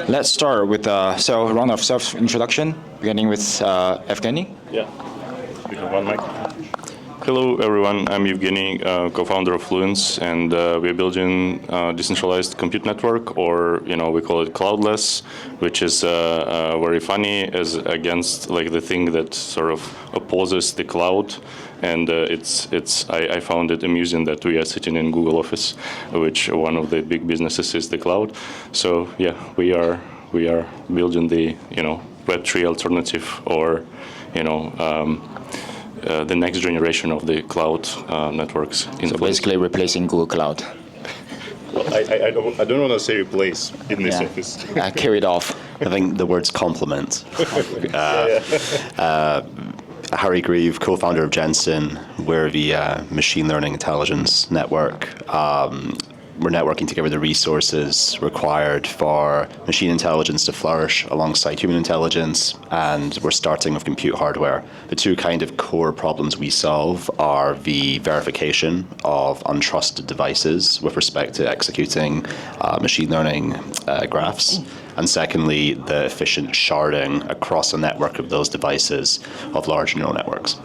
Let's start with a round of self-introduction, beginning with Evgeny. Yeah. We have one mic. Hello, everyone. I'm Evgeny, co-founder of Fluence, and we're building a decentralized compute network, or we call it cloudless, which is very funny as against like the thing that sort of opposes the cloud. And I found it amusing that we are sitting in Google Office, which one of the big businesses is the cloud. So yeah, we are building the Web3 alternative, or the next generation of the cloud networks. So basically replacing Google Cloud. Well, I don't want to say replace in this office. Carry it off. I think the word's complement. Harry Grieve, co-founder of Gensyn. We're the machine learning intelligence network. We're networking together the resources required for machine intelligence to flourish alongside human intelligence, and we're starting with compute hardware. The two kind of core problems we solve are the verification of untrusted devices with respect to executing machine learning graphs, and secondly, the efficient sharding across a network of those devices of large neural networks.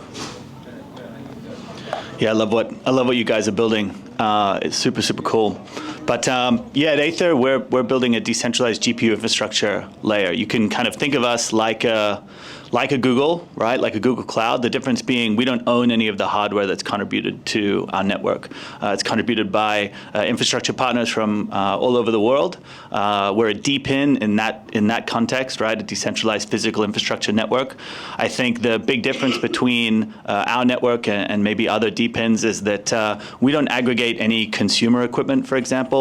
Yeah, I love what you guys are building. It's super cool. But at Aethir, we're building a decentralized GPU infrastructure layer. You can kind of think of us like a Google, right? Like a Google Cloud. The difference being we don't own any of the hardware that's contributed to our network. It's contributed by infrastructure partners from all over the world. We're a DePIN in that context, right? A decentralized physical infrastructure network. I think the big difference between our network and maybe other DePINs is that we don't aggregate any consumer equipment, for example.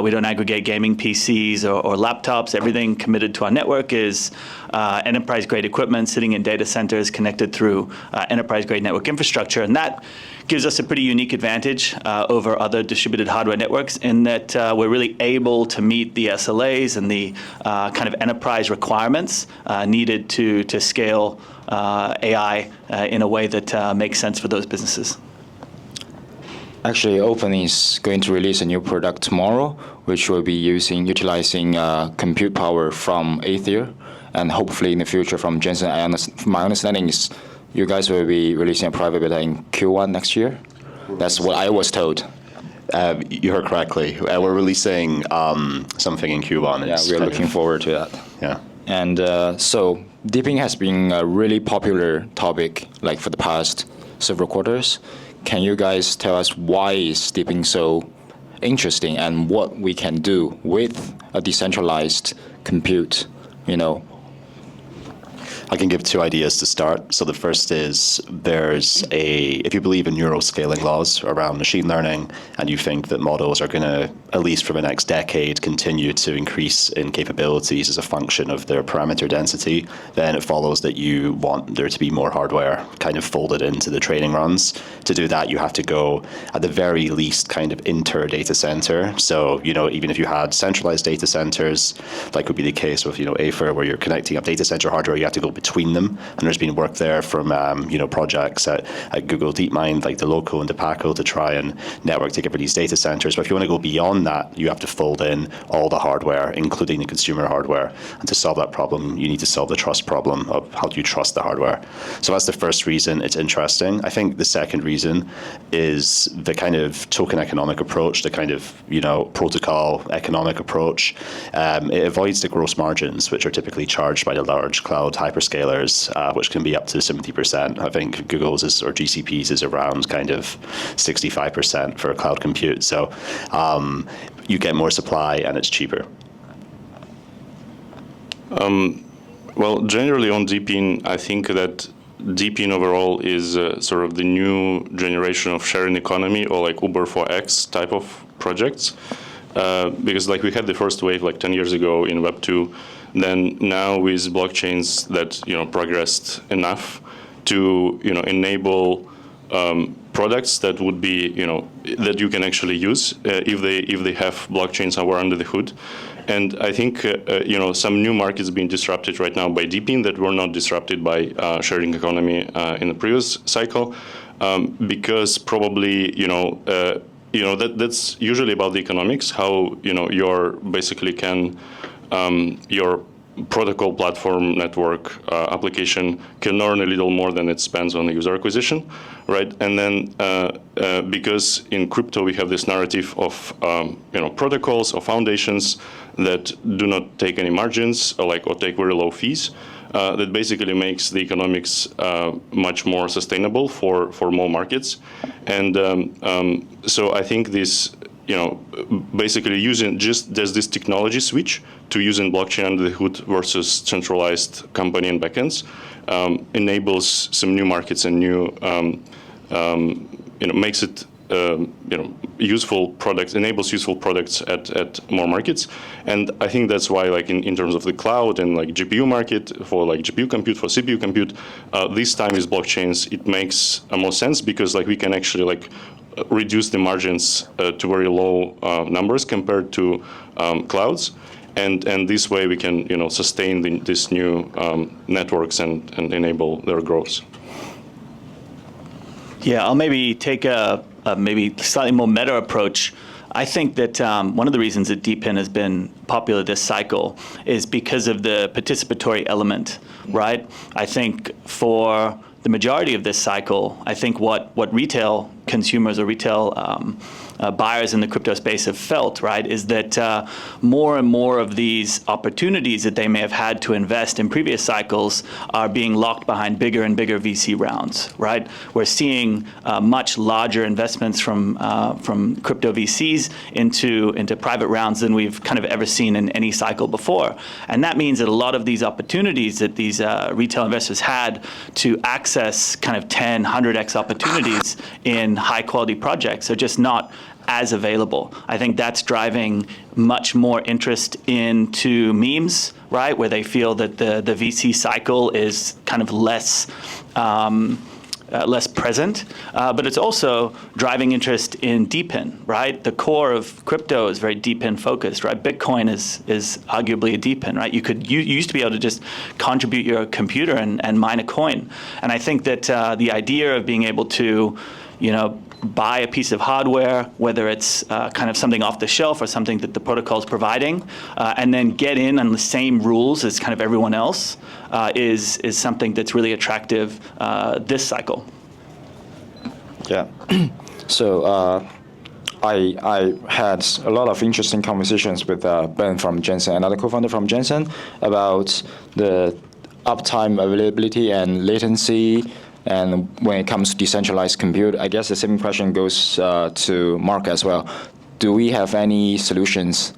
We don't aggregate gaming PCs or laptops. Everything committed to our network is enterprise-grade equipment sitting in data centers connected through enterprise-grade network infrastructure. And that gives us a pretty unique advantage over other distributed hardware networks in that we're really able to meet the SLAs and the kind of enterprise requirements needed to scale AI in a way that makes sense for those businesses. Actually, Open is going to release a new product tomorrow, which will be utilizing compute power from Aethir, and hopefully in the future from Gensyn. My understanding is you guys will be releasing a private beta in Q1 next year. That's what I was told. You heard correctly. We're releasing something in Q1. Yeah, we're looking forward to that. Yeah. And so DePIN has been a really popular topic like for the past several quarters. Can you guys tell us why is DePIN so interesting and what we can do with a decentralized compute, I can give two ideas to start. So the first is if you believe in neuroscaling laws around machine learning and you think that models are going to, at least for the next decade, continue to increase in capabilities as a function of their parameter density, then it follows that you want there to be more hardware kind of folded into the training runs. To do that, you have to go at the very least kind of inter-data center. So, even if you had centralized data centers, like would be the case with, Aethir, where you're connecting up data center hardware, you have to go between them, and there's been work there from projects at Google DeepMind, like the Loco and the Paco, to try and network together these data centers. But if you want to go beyond that, you have to fold in all the hardware, including the consumer hardware. And to solve that problem, you need to solve the trust problem of how do you trust the hardware. So that's the first reason it's interesting. I think the second reason is the kind of token economic approach, the kind of protocol economic approach. It avoids the gross margins, which are typically charged by the large cloud hyperscalers, which can be up to 70%. I think Google's or GCP's is around kind of 65% for cloud compute. So you get more supply and it's cheaper. Well, generally on DePIN, I think that DePIN overall is sort of the new generation of sharing economy, or like Uber for X type of projects. Because like we had the first wave like 10 years ago in Web 2. Then now with blockchains that progressed enough to enable products that would be that you can actually use if they have blockchain somewhere under the hood. And I think some new markets being disrupted right now by DePIN that were not disrupted by sharing economy in the previous cycle, because probably that's usually about the economics, how you basically can your protocol platform network application can earn a little more than it spends on user acquisition, right? And then because in crypto we have this narrative of protocols or foundations that do not take any margins or take very low fees, that basically makes the economics much more sustainable for more markets. And so I think this, basically there's this technology switch to using blockchain under the hood versus centralized company and backends enables some new markets and new, makes it, useful products, enables useful products at more markets. And I think that's why, in terms of the cloud and GPU market, for GPU compute, for CPU compute, this time is blockchains. It makes more sense because we can actually reduce the margins to very low numbers compared to clouds. And this way we can, sustain these new networks and enable their growth. Yeah, I'll maybe take a maybe slightly more meta approach. I think that one of the reasons that DePIN has been popular this cycle is because of the participatory element, right? I think for the majority of this cycle, I think what retail consumers or retail buyers in the crypto space have felt, right, is that more and more of these opportunities that they may have had to invest in previous cycles are being locked behind bigger and bigger VC rounds, right? We're seeing much larger investments from crypto VCs into private rounds than we've kind of ever seen in any cycle before. And that means that a lot of these opportunities that these retail investors had to access kind of 10, 100x opportunities in high quality projects are just not as available. I think that's driving much more interest into memes, right? Where they feel that the VC cycle is kind of less present, but it's also driving interest in DePIN, right? The core of crypto is very DePIN focused, right? Bitcoin is arguably a DePIN, right? You used to be able to just contribute your computer and mine a coin. And I think that the idea of being able to, buy a piece of hardware, whether it's kind of something off the shelf or something that the protocol is providing, and then get in on the same rules as kind of everyone else, is something that's really attractive this cycle. Yeah. So I had a lot of interesting conversations with Ben from Gensyn, another co-founder from Gensyn, about the uptime availability and latency. And when it comes to decentralized compute, I guess the same question goes to Mark as well. Do we have any solutions,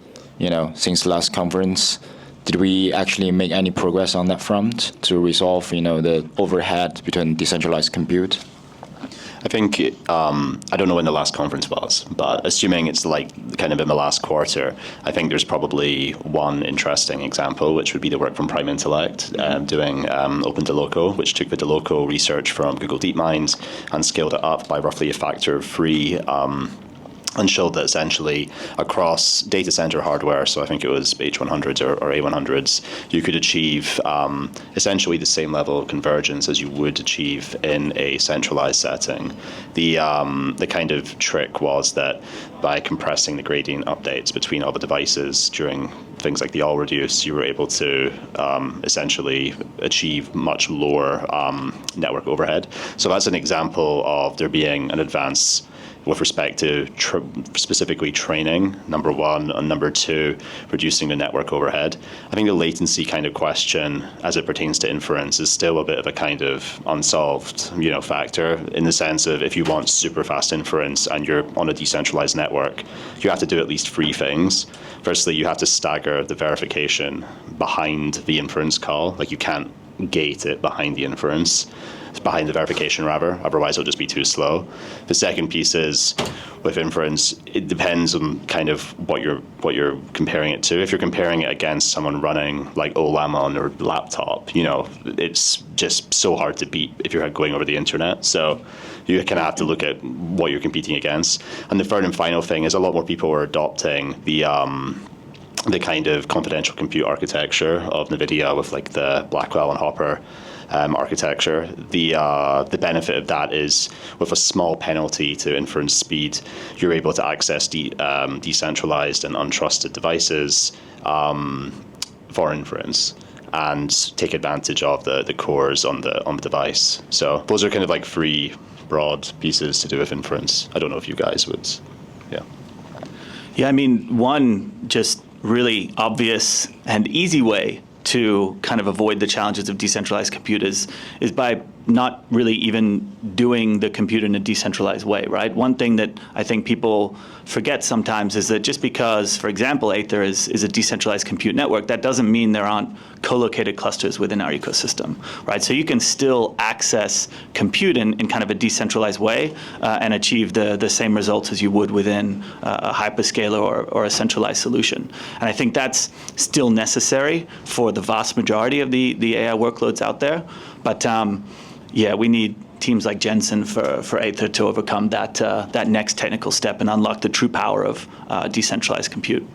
since the last conference? Did we actually make any progress on that front to resolve, the overhead between decentralized compute? I think, I don't know when the last conference was, but assuming it's kind of in the last quarter, I think there's probably one interesting example, which would be the work from Prime Intellect doing OpenDeLoco, which took the DeLoco research from Google DeepMind and scaled it up by roughly a factor of 3, and showed that essentially across data center hardware, so I think it was H100s or A100s, you could achieve essentially the same level of convergence as you would achieve in a centralized setting. The kind of trick was that by compressing the gradient updates between all the devices during things like the all reduce, you were able to essentially achieve much lower network overhead. So that's an example of there being an advance with respect to specifically training, number one, and number two, reducing the network overhead. I think the latency kind of question, as it pertains to inference, is still a bit of a kind of unsolved, factor, in the sense of if you want super fast inference and you're on a decentralized network, you have to do at least 3 things. Firstly, you have to stagger the verification behind the inference call. You can't gate it behind the inference. Behind the verification, rather, otherwise it'll just be too slow. The second piece is, with inference, it depends on kind of what you're comparing it to. If you're comparing it against someone running OLAM on their laptop, it's just so hard to beat if you're going over the internet. So you kind of have to look at what you're competing against. And the third and final thing is a lot more people are adopting the kind of confidential compute architecture of NVIDIA with the Blackwell and Hopper architecture. The benefit of that is, with a small penalty to inference speed, you're able to access decentralized and untrusted devices for inference and take advantage of the cores on the device. So those are kind of like three broad pieces to do with inference. I don't know if you guys would, yeah. Yeah, I mean, one just really obvious and easy way to kind of avoid the challenges of decentralized compute is by not really even doing the compute in a decentralized way, right? One thing that I think people forget sometimes is that just because, for example, Aethir is a decentralized compute network, that doesn't mean there aren't co-located clusters within our ecosystem, right? So you can still access compute in kind of a decentralized way and achieve the same results as you would within a hyperscaler or a centralized solution. And I think that's still necessary for the vast majority of the AI workloads out there. But yeah, we need teams like Gensyn for Aethir to overcome that next technical step and unlock the true power of decentralized compute.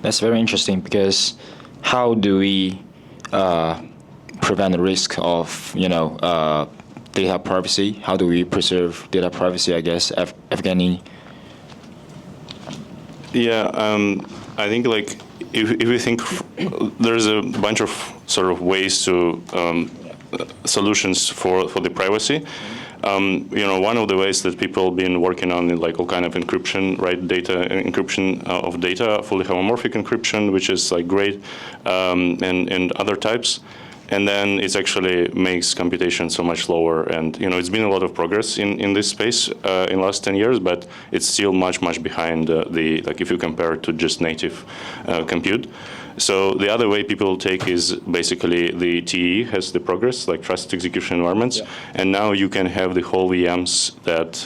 That's very interesting, because how do we prevent the risk of data privacy? How do we preserve data privacy? I guess Evgeny. Yeah, I think like if we think there's a bunch of sort of ways to solutions for the privacy. One of the ways that people have been working on like all kind of encryption, right? Data encryption of data, fully homomorphic encryption, which is like great, and other types. And then it actually makes computation so much lower. And it's been a lot of progress in this space in the last 10 years, but it's still much behind if you compare it to just native compute. So the other way people take is basically the TE has the progress, like trusted execution environments, yeah. And now you can have the whole VMs that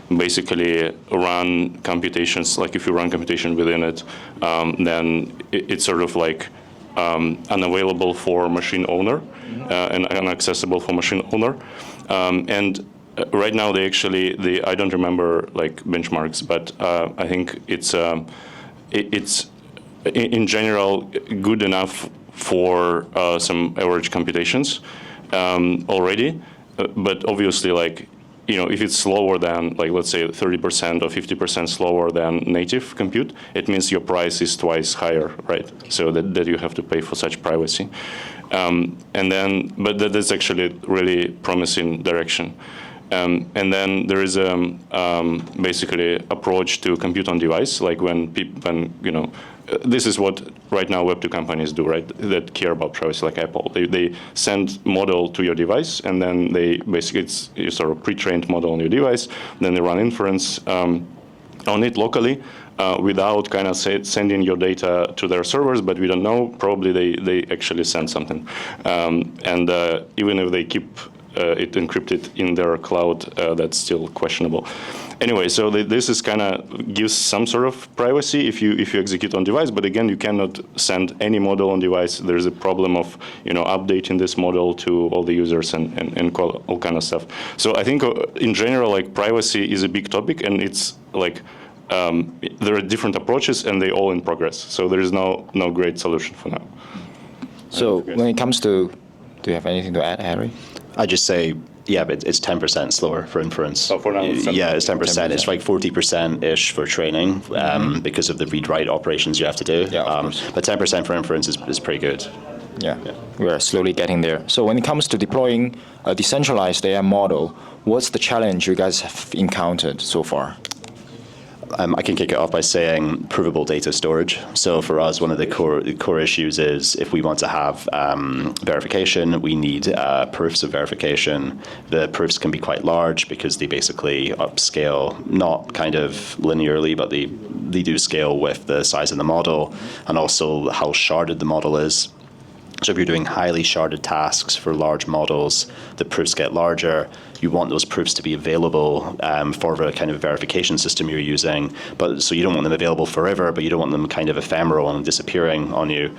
basically run computations. Like if you run computation within it, then it's sort of like unavailable for machine owner and inaccessible for machine owner. And right now they actually, I don't remember like benchmarks, but I think it's in general good enough for some average computations already. But obviously, like, if it's slower than, like, let's say 30% or 50% slower than native compute, it means your price is twice higher, right? So that you have to pay for such privacy. But that is actually really promising direction. And then there is basically approach to compute on device, like when this is what right now Web2 companies do, right? That care about privacy, like Apple. They send model to your device, and then they basically it's sort of pre-trained model on your device. Then they run inference on it locally without kind of sending your data to their servers. But we don't know. Probably they actually send something, and even if they keep it encrypted in their cloud, that's still questionable. Anyway, so this is kind of gives some sort of privacy if you execute on device, but again, you cannot send any model on device. There's a problem of updating this model to all the users and all kind of stuff. So I think in general, like privacy is a big topic, and it's like there are different approaches, and they all in progress. So there is no great solution for now. So when it comes to, do you have anything to add, Harry? I just say, yeah, but it's 10% slower for inference. Oh, for now, yeah, it's 10%. It's like 40%-ish for training because of the read-write operations you have to do. Yeah, of course. But 10% for inference is pretty good. Yeah, we're slowly getting there. So when it comes to deploying a decentralized AI model, what's the challenge you guys have encountered so far? I can kick it off by saying provable data storage. So for us, one of the core issues is if we want to have verification, we need proofs of verification. The proofs can be quite large because they basically upscale, not kind of linearly, but they do scale with the size of the model and also how sharded the model is. So if you're doing highly sharded tasks for large models, the proofs get larger. You want those proofs to be available for the kind of verification system you're using. But so you don't want them available forever, but you don't want them kind of ephemeral and disappearing on you.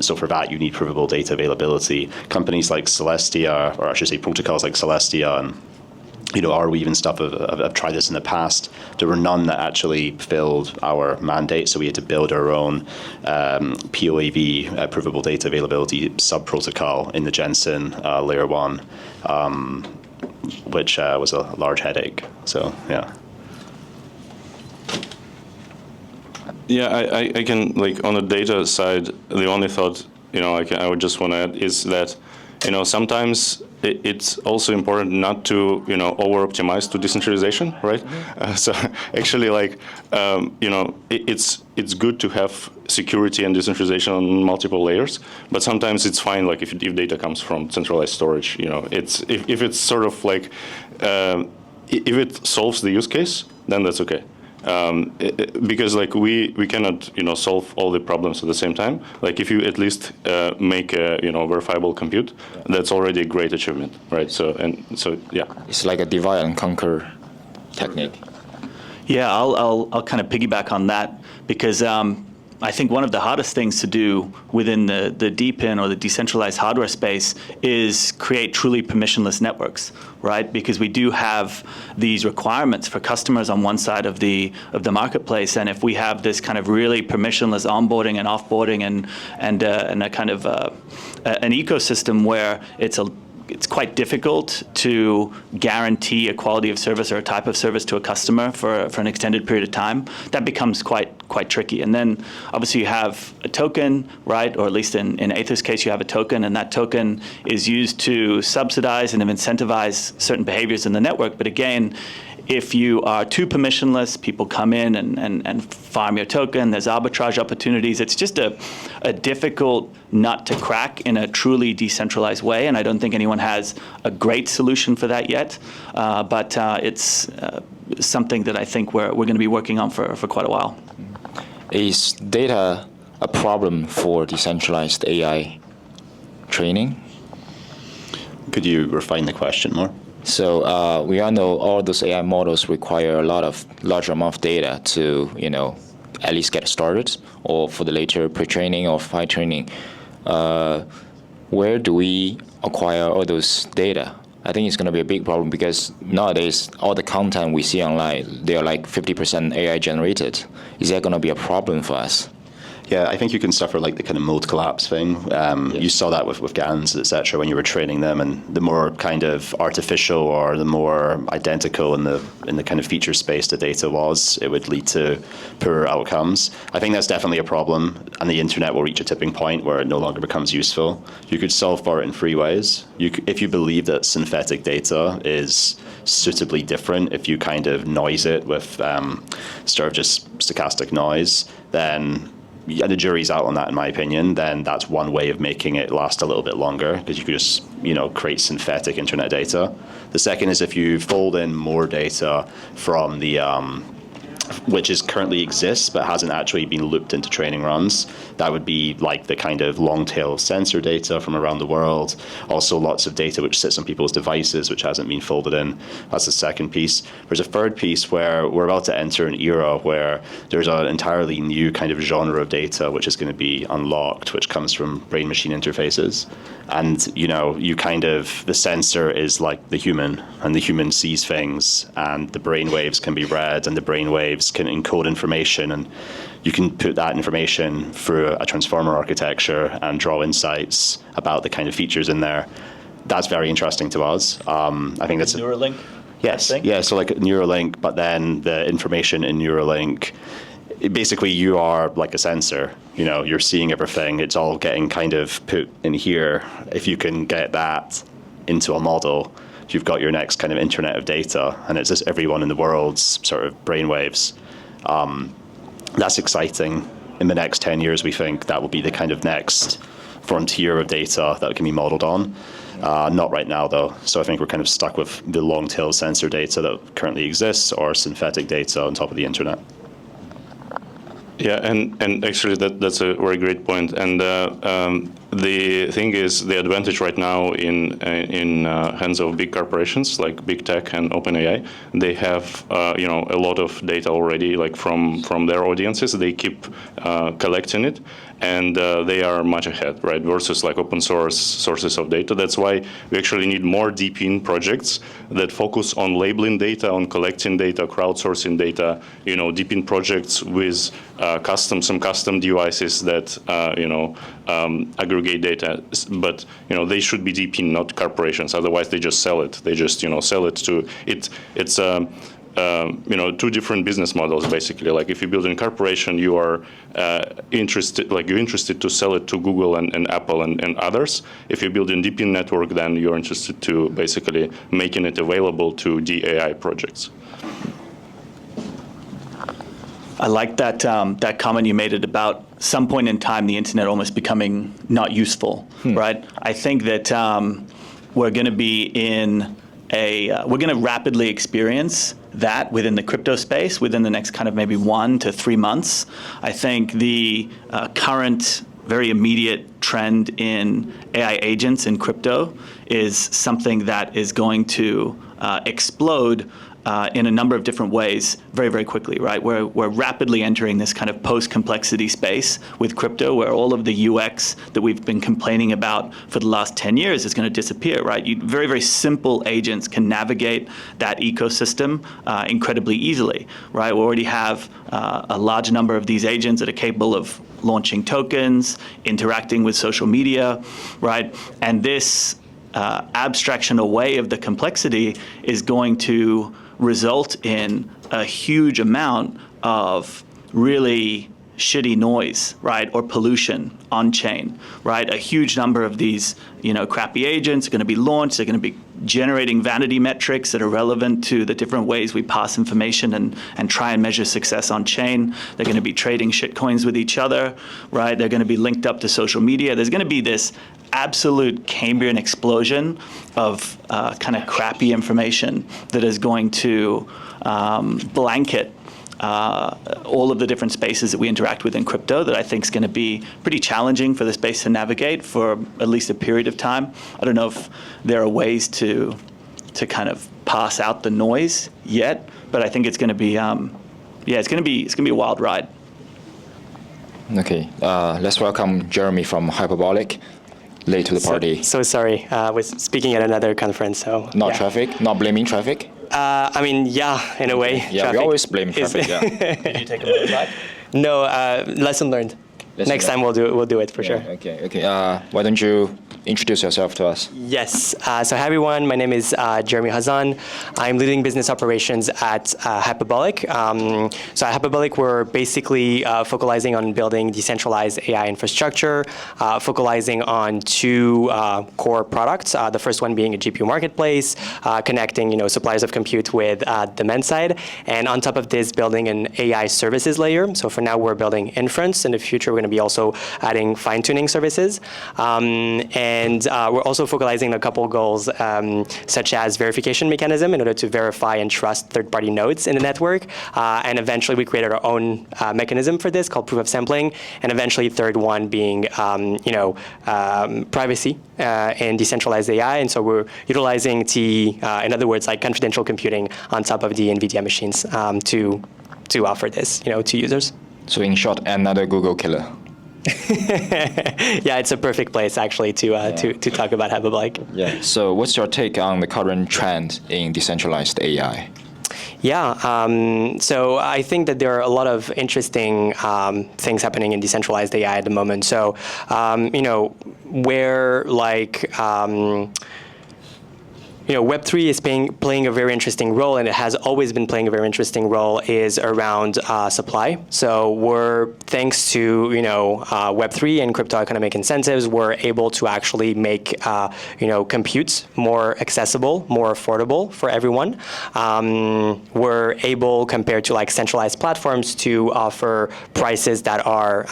So for that, you need provable data availability. Companies like Celestia, or I should say protocols like Celestia and Arweave and stuff have tried this in the past. There were none that actually filled our mandate, so we had to build our own POAV, provable data availability sub-protocol in the Gensyn layer 1, which was a large headache. So, yeah. Yeah, I can, like, on the data side, the only thought, I would just want to add is that, sometimes it's also important not to, over-optimize to decentralization, right? So actually, like, it's good to have security and decentralization on multiple layers, but sometimes it's fine, like, if data comes from centralized storage, if it's sort of like, if it solves the use case, then that's okay. Because like we cannot solve all the problems at the same time. Like if you at least make a verifiable compute, that's already a great achievement, right? So yeah. It's like a divide and conquer technique. Yeah, I'll kind of piggyback on that because I think one of the hardest things to do within the DePIN or the decentralized hardware space is create truly permissionless networks, right? Because we do have these requirements for customers on one side of the marketplace, and if we have this kind of really permissionless onboarding and offboarding and a kind of an ecosystem where it's quite difficult to guarantee a quality of service or a type of service to a customer for an extended period of time, that becomes quite tricky. And then obviously you have a token, right? Or at least in Aethir's case, you have a token, and that token is used to subsidize and incentivize certain behaviors in the network. But again, if you are too permissionless, people come in and farm your token. There's arbitrage opportunities. It's just a difficult nut to crack in a truly decentralized way, and I don't think anyone has a great solution for that yet. But it's something that I think we're going to be working on for quite a while. Is data a problem for decentralized AI training? Could you refine the question more? So we all know all those AI models require a large amount of data to, at least get started, or for the later pre-training or fine training. Where do we acquire all those data? I think it's going to be a big problem because nowadays all the content we see online, they are like 50% AI generated. Is that going to be a problem for us? Yeah, I think you can suffer like the kind of mode collapse thing. You saw that with GANs, et cetera, when you were training them, and the more kind of artificial or the more identical in the kind of feature space the data was, it would lead to poorer outcomes. I think that's definitely a problem, and the internet will reach a tipping point where it no longer becomes useful. You could solve for it in three ways. If you believe that synthetic data is suitably different, if you kind of noise it with sort of just stochastic noise, then the jury's out on that, in my opinion. Then that's one way of making it last a little bit longer, because you could just, create synthetic internet data. The second is if you fold in more data from the which currently exists but hasn't actually been looped into training runs. That would be like the kind of long tail sensor data from around the world. Also lots of data which sits on people's devices which hasn't been folded in. That's the second piece. There's a third piece where we're about to enter an era where there's an entirely new kind of genre of data which is going to be unlocked, which comes from brain-machine interfaces. And, the sensor is like the human, and the human sees things, and the brain waves can be read, and the brain waves can encode information, and you can put that information through a transformer architecture and draw insights about the kind of features in there. That's very interesting to us. I think that's Neuralink. Yes, yeah. So like Neuralink, but then the information in Neuralink, basically you are like a sensor. You're seeing everything. It's all getting kind of put in here. If you can get that into a model, you've got your next kind of internet of data, and it's just everyone in the world's sort of brainwaves. That's exciting. In the next 10 years, we think that will be the kind of next frontier of data that can be modeled on. Not right now, though. So I think we're kind of stuck with the long-tail sensor data that currently exists or synthetic data on top of the internet. Yeah, and actually that's a very great point. And the thing is, the advantage right now in hands of big corporations like big tech and OpenAI, they have a lot of data already, like from their audiences. They keep collecting it, and they are much ahead, right? Versus like open source sources of data. That's why we actually need more DePIN projects that focus on labeling data, on collecting data, crowdsourcing data. DePIN projects with some custom devices that aggregate data, but they should be DePIN, not corporations. Otherwise, they just sell it. They just sell it to it. It's two different business models basically. Like if you build a corporation, you are you're interested to sell it to Google and Apple and others. If you build a DePIN network, then you're interested to basically making it available to the AI projects. I like that that comment you made at about some point in time the internet almost becoming not useful, right? I think that we're going to be in we're going to rapidly experience that within the crypto space within the next kind of maybe 1 to 3 months. I think the current very immediate trend in AI agents in crypto is something that is going to explode in a number of different ways very, very quickly, right? We're rapidly entering this kind of post-complexity space with crypto where all of the UX that we've been complaining about for the last 10 years is going to disappear, right? Very, very simple agents can navigate that ecosystem incredibly easily, right? We already have a large number of these agents that are capable of launching tokens, interacting with social media, right? And this abstraction away of the complexity is going to result in a huge amount of really shitty noise, right, or pollution on chain, right? A huge number of these, crappy agents are going to be launched. They're going to be generating vanity metrics that are relevant to the different ways we pass information and try and measure success on chain. They're going to be trading shitcoins with each other, right? They're going to be linked up to social media. There's going to be this absolute Cambrian explosion of kind of crappy information that is going to blanket all of the different spaces that we interact with in crypto that I think is going to be pretty challenging for the space to navigate for at least a period of time. I don't know if there are ways to kind of pass out the noise yet, but I think it's going to be it's going to be a wild ride. Okay, let's welcome Jeremy from Hyperbolic. Late to the party. So sorry, I was speaking at another conference, so. Not traffic? Not blaming traffic? In a way. Yeah, we always blame traffic, yeah. Did you take a motorbike? No, lesson learned. Next time we'll do it for sure. Okay. Why don't you introduce yourself to us? Yes. So hi everyone. My name is Jeremy Hazan. I'm leading business operations at Hyperbolic. So at Hyperbolic, we're basically focalizing on building decentralized AI infrastructure, focalizing on two core products. The first one being a GPU marketplace, connecting suppliers of compute with demand side, and on top of this, building an AI services layer. So for now, we're building inference. In the future, we're going to be also adding fine-tuning services. And we're also focalizing on a couple goals, such as verification mechanism in order to verify and trust third-party nodes in the network. And eventually, we created our own mechanism for this called proof of sampling. And eventually, third one being, privacy and decentralized AI. And so we're utilizing in other words, like confidential computing on top of the NVIDIA machines to offer this, to users. So in short, another Google killer. Yeah, it's a perfect place actually to talk about Hyperbolic. Yeah. So what's your take on the current trend in decentralized AI? Yeah, so I think that there are a lot of interesting things happening in decentralized AI at the moment. So, where Web3 is playing a very interesting role, and it has always been playing a very interesting role, is around supply. So we're, thanks to Web3 and crypto economic incentives, we're able to actually make compute more accessible, more affordable for everyone. We're able, compared to centralized platforms, to offer prices that are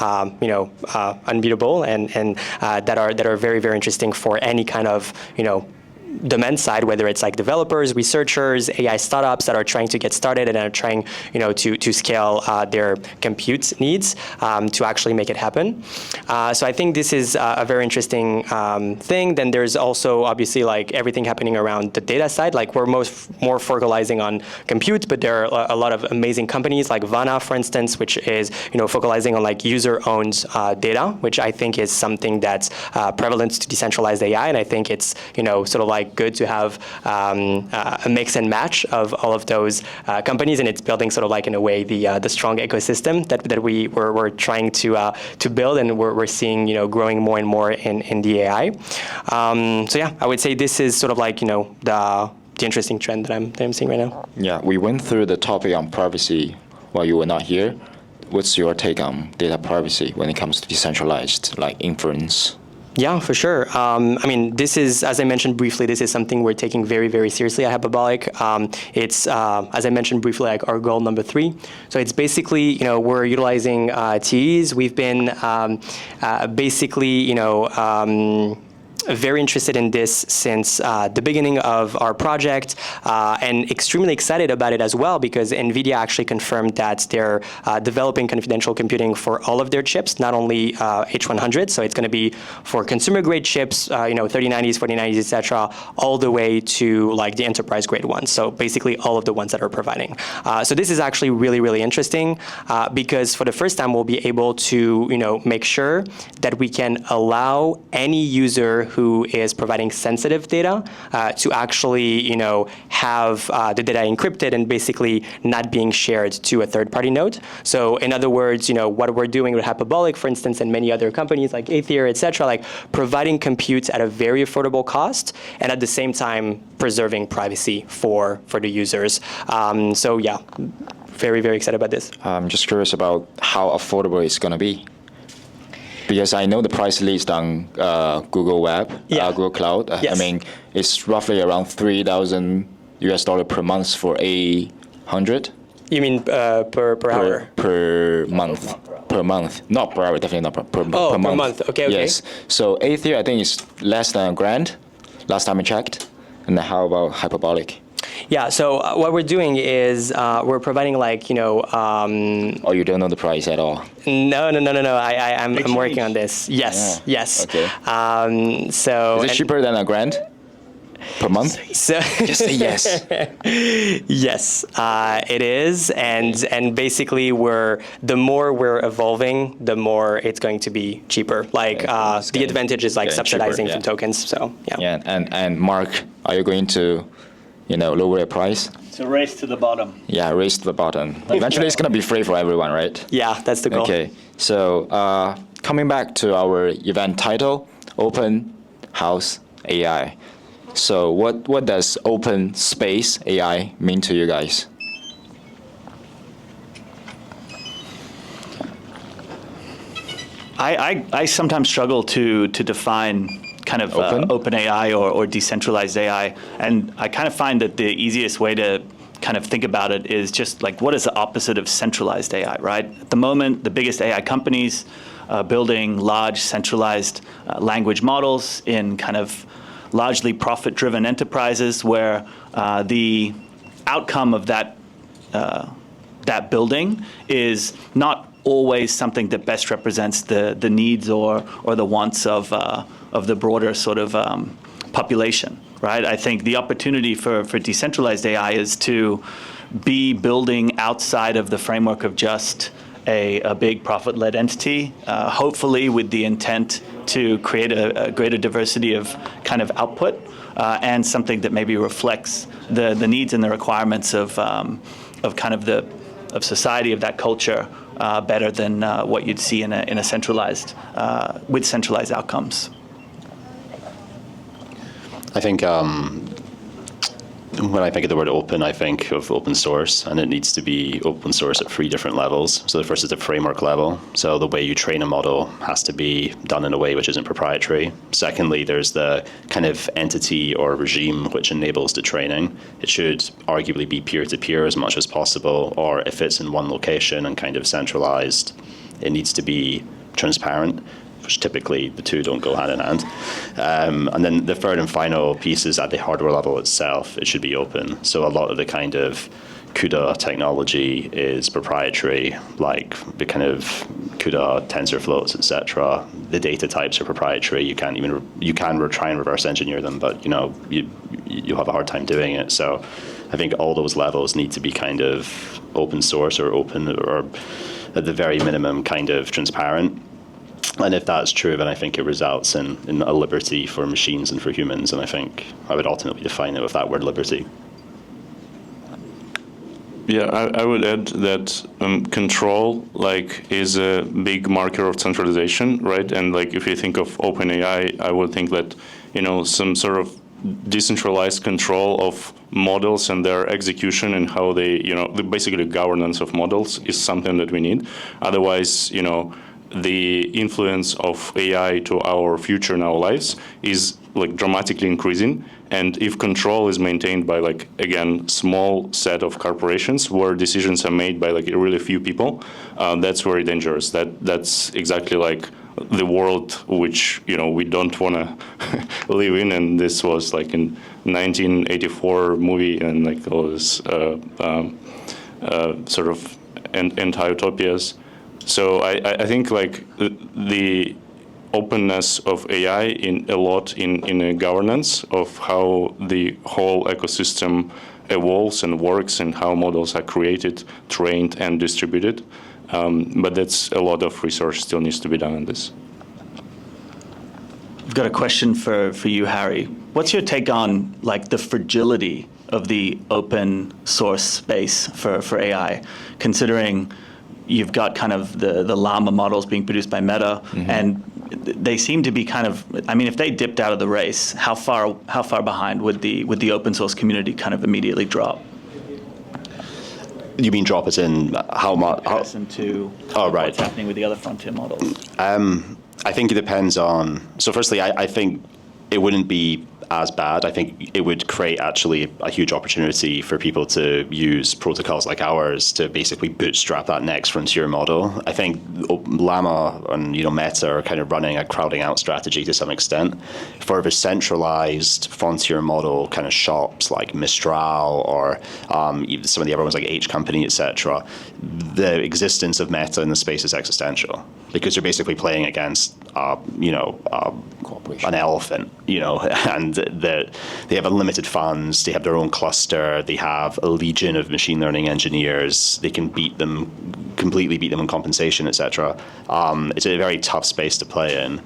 unbeatable and that are very, very interesting for any kind of demand side, whether it's developers, researchers, AI startups that are trying to get started and are trying, to scale their compute needs to actually make it happen. So I think this is a very interesting thing. Then there's also obviously everything happening around the data side. We're more focalizing on compute, but there are a lot of amazing companies like Vana, for instance, which is focalizing on user-owned data, which I think is something that's prevalent to decentralized AI, and I think it's sort of good to have a mix and match of all of those companies, and it's building sort of in a way the strong ecosystem that we're trying to build, and we're seeing growing more and more in the AI. So yeah, I would say this is sort of the interesting trend that I'm seeing right now. Yeah, we went through the topic on privacy while you were not here. What's your take on data privacy when it comes to decentralized, like inference? Yeah, for sure. I mean, this is, as I mentioned briefly, this is something we're taking very, very seriously at Hyperbolic. It's, as I mentioned briefly, like our goal number 3. So it's basically, we're utilizing TEs. We've been basically, very interested in this since the beginning of our project, and extremely excited about it as well because NVIDIA actually confirmed that they're developing confidential computing for all of their chips, not only H100, so it's going to be for consumer-grade chips, 3090s, 4090s, etc., all the way to like the enterprise-grade ones, so basically all of the ones that are providing. So this is actually really, really interesting because for the first time we'll be able to make sure that we can allow any user who is providing sensitive data to actually, have the data encrypted and basically not being shared to a third-party node. So in other words, what we're doing with Hyperbolic, for instance, and many other companies like Aethir, et cetera, like providing compute at a very affordable cost and at the same time preserving privacy for the users. So yeah, very, very excited about this. I'm just curious about how affordable it's going to be. Because I know the price list on Google Web, Google Cloud. Yes. I mean, it's roughly around $3,000 per month for 800. You mean per hour? Per month. Per month. Not per hour, definitely not per month. Oh, per month. Okay, okay. Yes. So Aethir, I think it's less than $1,000 last time I checked. And then how about Hyperbolic? Yeah, so what we're doing is we're providing like, Oh, you don't know the price at all? No. I'm working on this. Yes, Yeah. yes. Okay. So Is it cheaper than $1,000 per month? So Just say yes. Yes, it is, and basically the more we're evolving, the more it's going to be cheaper. Like the advantage is like subsidizing cheaper, from tokens. So yeah. Yeah, and Mark, are you going to, lower the price? It's a race to the bottom. Yeah, race to the bottom. Eventually, it's going to be free for everyone, right? Yeah, that's the goal. Okay, so coming back to our event title, Open House AI. So what does open space AI mean to you guys? I sometimes struggle to define kind of open AI or decentralized AI, and I kind of find that the easiest way to kind of think about it is just like what is the opposite of centralized AI, right? At the moment, the biggest AI companies building large centralized language models in kind of largely profit-driven enterprises where the outcome of that building is not always something that best represents the needs or the wants of the broader sort of population, right? I think the opportunity for decentralized AI is to be building outside of the framework of just a big profit-led entity, hopefully with the intent to create a greater diversity of kind of output and something that maybe reflects the needs and the requirements of kind of society, of that culture, better than what you'd see in a centralized with centralized outcomes. I think when I think of the word open, I think of open source, and it needs to be open source at 3 different levels. So the first is the framework level. So the way you train a model has to be done in a way which isn't proprietary. Secondly, there's the kind of entity or regime which enables the training. It should arguably be peer-to-peer as much as possible, or if it's in one location and kind of centralized, it needs to be transparent, which typically the two don't go hand in hand. And then the third and final piece is at the hardware level itself, it should be open. So a lot of the kind of CUDA technology is proprietary, like the kind of CUDA TensorFloats, etc. The data types are proprietary. You can try and reverse engineer them, but you'll have a hard time doing it. So I think all those levels need to be kind of open source or open, or at the very minimum kind of transparent. And if that's true, then I think it results in a liberty for machines and for humans. And I think I would ultimately define it with that word liberty. Yeah, I would add that control is a big marker of centralization, right? And if you think of OpenAI, I would think that some sort of decentralized control of models and their execution and how they, basically the governance of models is something that we need. Otherwise, the influence of AI to our future and our lives is like dramatically increasing. And if control is maintained by again, small set of corporations where decisions are made by really few people, that's very dangerous. That's exactly like the world which, we don't want to live in. And this was in 1984 movie and all this sort of anti-utopias. So I think the openness of AI in a governance of how the whole ecosystem evolves and works and how models are created, trained, and distributed. But that's a lot of research still needs to be done on this. I've got a question for you, Harry. What's your take on the fragility of the open source space for AI, considering you've got kind of the llama models being produced by Meta, and they seem to be if they dipped out of the race, how far behind would the open source community kind of immediately drop? You mean drop as in how much? Comparison to what's happening with the other frontier models. I think it depends on. So firstly, I think it wouldn't be as bad. I think it would create actually a huge opportunity for people to use protocols like ours to basically bootstrap that next frontier model. I think Llama and Meta are kind of running a crowding out strategy to some extent. For the centralized frontier model kind of shops like Mistral or some of the other ones like H Company, etc., the existence of Meta in the space is existential because you're basically playing against an elephant, and they have unlimited funds, they have their own cluster, they have a legion of machine learning engineers, they can completely beat them on compensation, etc. It's a very tough space to play in.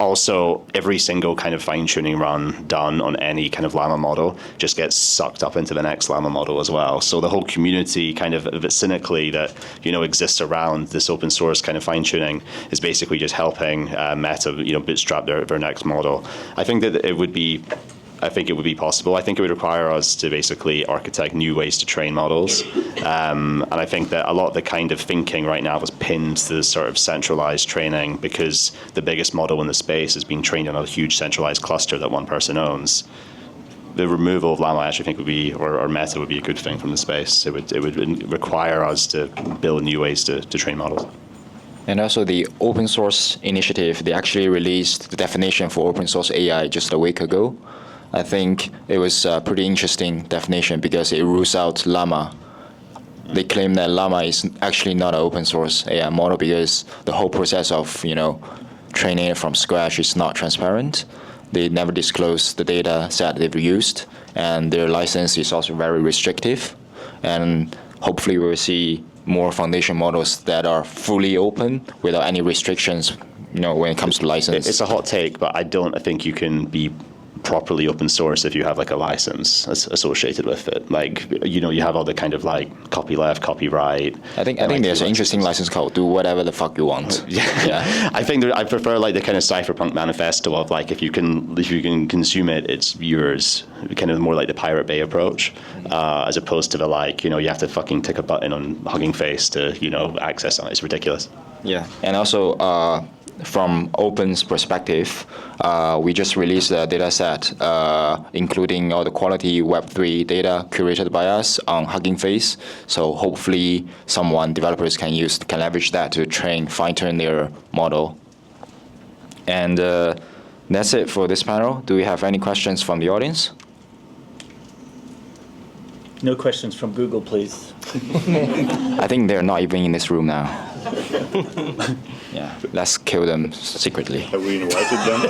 Also, every single kind of fine-tuning run done on any kind of Llama model just gets sucked up into the next Llama model as well. So the whole community kind of cynically that, exists around this open source kind of fine-tuning is basically just helping Meta, bootstrap their next model. I think it would be possible. I think it would require us to basically architect new ways to train models. And I think that a lot of the kind of thinking right now was pinned to this sort of centralized training because the biggest model in the space is being trained on a huge centralized cluster that one person owns. The removal of Llama, I actually think would be, or Meta would be a good thing from the space. It would require us to build new ways to train models. And also the open source initiative, they actually released the definition for open source AI just a week ago. I think it was a pretty interesting definition because it rules out Llama. They claim that Llama is actually not an open source AI model because the whole process of training it from scratch is not transparent. They never disclose the data set they've used, and their license is also very restrictive. And hopefully we will see more foundation models that are fully open without any restrictions, when it comes to license. It's a hot take, but I think you can be properly open source if you have a license associated with it. You have all the kind of copyleft, copyright. I think there's an interesting license called do whatever the fuck you want. Yeah. I think I prefer the kind of cypherpunk manifesto of if you can consume it, it's yours. Kind of more like the Pirate Bay approach, as opposed to the you have to fucking tick a button on Hugging Face to access it. It's ridiculous. Yeah, and also from Open's perspective, we just released a data set including all the quality Web3 data curated by us on Hugging Face. So hopefully developers can leverage that to fine-tune their model. And that's it for this panel. Do we have any questions from the audience? No questions from Google, please. I think they're not even in this room now. Yeah, let's kill them secretly. Have we invited them?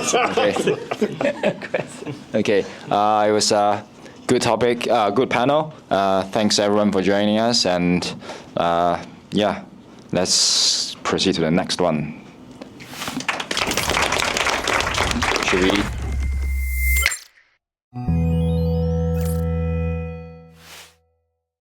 Okay. It was a good topic, good panel. Thanks everyone for joining us, and let's proceed to the next one. Should we?